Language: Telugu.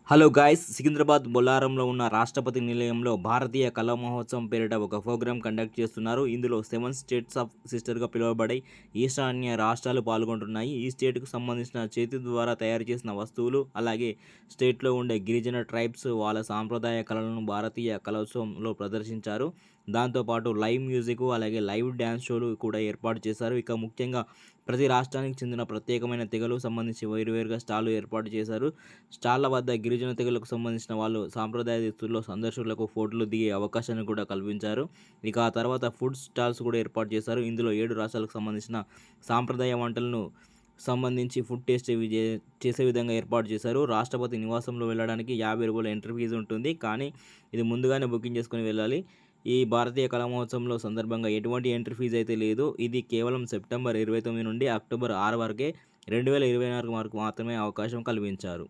హలో గాయ్స్, సికింద్రాబాద్ బొల్లారంలో ఉన్న రాష్ట్రపతి నిలయంలో భారతీయ కళా మహోత్సవం పేరిట ఒక ప్రోగ్రాం కండక్ట్ చేస్తున్నారు. ఇందులో 7 స్టేట్స్ ఆఫ్ సిస్టర్గా పిలువబడే ఈశాన్య రాష్ట్రాలు పాల్గొంటున్నాయి. ఈ స్టేట్కు సంబంధించిన చేతి ద్వారా తయారు చేసిన వస్తువులు, అలాగే స్టేట్లో ఉండే గిరిజన ట్రైబ్స్ వాళ్ళ సాంప్రదాయ కళలను భారతీయ కళోత్సవంలో ప్రదర్శించారు. దాంతోపాటు లైవ్ మ్యూజిక్, అలాగే లైవ్ డ్యాన్స్ షోలు కూడా ఏర్పాటు చేశారు. ఇక ముఖ్యంగా ప్రతి రాష్ట్రానికి చెందిన ప్రత్యేకమైన తెగలకు సంబంధించి వేరువేరుగా స్టాళ్లు ఏర్పాటు చేశారు. స్టాళ్ల వద్ద గిరిజన తెగలకు సంబంధించిన వాళ్ళు సాంప్రదాయ దుస్తుల్లో సందర్శకులకు ఫోటోలు దిగే అవకాశాన్ని కూడా కల్పించారు. ఇక ఆ తర్వాత ఫుడ్ స్టాల్స్ కూడా ఏర్పాటు చేశారు. ఇందులో 7 రాష్ట్రాలకు సంబంధించిన సాంప్రదాయ వంటలను సంబంధించి ఫుడ్ టేస్ట్ చేసే విధంగా ఏర్పాటు చేశారు. రాష్ట్రపతి నివాసంలో వెళ్ళడానికి రూ. 50 ఎంట్రీ ఫీజు ఉంటుంది. కానీ ఇది ముందుగానే బుకింగ్ చేసుకొని వెళ్ళాలి. ఈ భారతీయ కళా మహోత్సవంలో సందర్భంగా ఎటువంటి ఎంట్రీ ఫీజు అయితే లేదు. ఇది కేవలం సెప్టెంబర్ 29 నుండి అక్టోబర్ 6 వరకే 2024 వరకు మాత్రమే అవకాశం కల్పించారు.